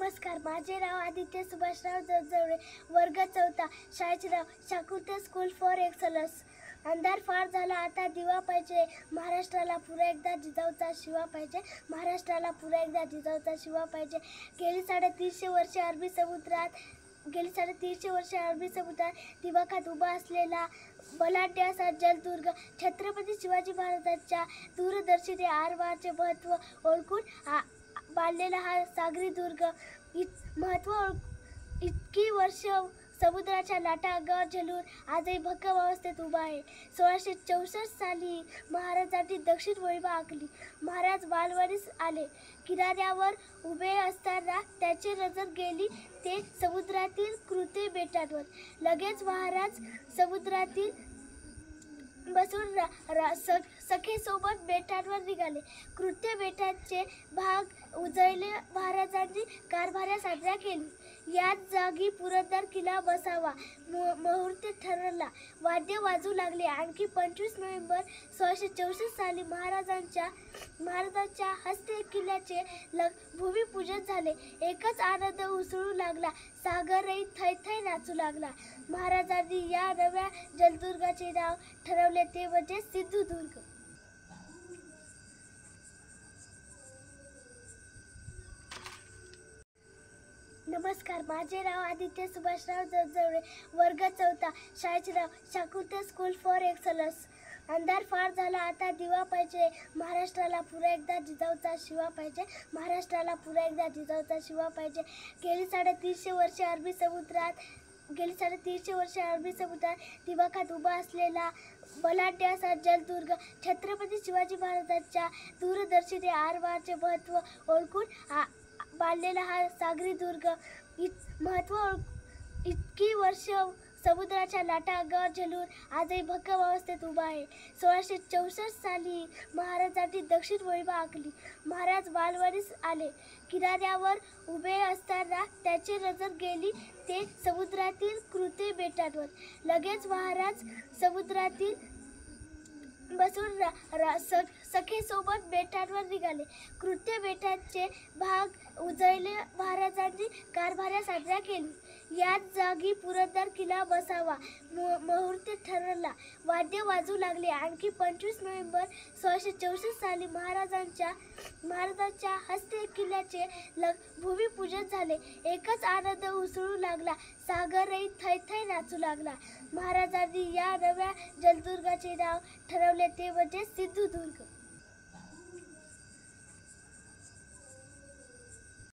नमस्कार, माझे नाव आदित्य सुभाषराव जगजवळे, वर्ग 4, शाळेचे नाव शाकुंतल स्कूल फॉर एक्सलन्स. अंधार फार झाला, आता दिवा पाहिजे, महाराष्ट्राला पुन्हा एकदा जिजाऊचा शिवा पाहिजे, महाराष्ट्राला पुन्हा एकदा जिजाऊचा शिवा पाहिजे. गेली 350 वर्षे अरबी समुद्रात दिवाखात उभा असलेला बलाढ्य असा जलदुर्ग, छत्रपती शिवाजी महाराजांच्या दूरदर्शनी आरमाराचे महत्त्व ओळखून बांधलेला हा सागरी दुर्ग. इतकी वर्ष समुद्राच्या लाटा अंगावर झेलून आजही भक्कम अवस्थेत उभा आहे. 1664 साली महाराजांनी दक्षिण मोहीम आखली. महाराज मालवणीस आले. किनाऱ्यावर उभे असताना त्याची नजर गेली ते समुद्रातील कृत्य बेटांवर. लगेच महाराज समुद्रातील बसून सखेसोबत बेटांवर निघाले. कृत्य बेटांचे भाग उजळले. महाराजांनी कारभाऱ्या साजऱ्या केली. याच जागी पुरंदर किल्ला बसावा मुहूर्त ठरला. वाद्य वाजू लागले. आणखी 25 नोव्हेंबर 1664 साली महाराजांच्या हस्ते किल्ल्याचे भूमिपूजन झाले. एकच आनंद उसळू लागला. सागरही थैथै नाचू लागला. महाराजांनी या नव्या जलदुर्गाचे नाव ठरवले, ते म्हणजे सिंधुदुर्ग. नमस्कार, माझे नाव आदित्य सुभाषराव जगजवळे, वर्ग 4, शाळेचे नाव शाकुंतल स्कूल फॉर एक्सलन्स. अंधार फार झाला, आता दिवा पाहिजे, महाराष्ट्राला पुन्हा एकदा जिजाऊचा शिवा पाहिजे, महाराष्ट्राला पुन्हा एकदा जिजाऊचा शिवा पाहिजे. गेली 350 वर्षे अरबी समुद्रात दिवाखात उभा असलेला बलाढ्य असा जलदुर्ग, छत्रपती शिवाजी महाराजांच्या दूरदर्शनी आरमाराचे महत्त्व ओळखून बांधलेला हा सागरी दुर्ग. इतकी वर्ष समुद्राच्या लाटा अंगावर झेलून आजही भक्कम अवस्थेत उभा आहे. 1664 साली महाराजांनी दक्षिण मोहीम आखली. महाराज मालवणीस आले. किनाऱ्यावर उभे असताना त्याची नजर गेली ते समुद्रातील कृत्य बेटांवर. लगेच महाराज समुद्रातील बसून सखेसोबत बेटांवर निघाले. कृत्य बेटांचे भाग उजळले. महाराजांनी कारभाऱ्या साजऱ्या केली. याच जागी पुरंदर किल्ला बसावा मुहूर्त ठरला. वाद्य वाजू लागले. आणखी 25 नोव्हेंबर 1664 साली महाराजांच्या हस्ते किल्ल्याचे भूमिपूजन झाले. एकच आनंद उसळू लागला. सागरही थैथै नाचू लागला. महाराजांनी या नव्या जलदुर्गाचे नाव ठरवले, ते म्हणजे सिंधुदुर्ग.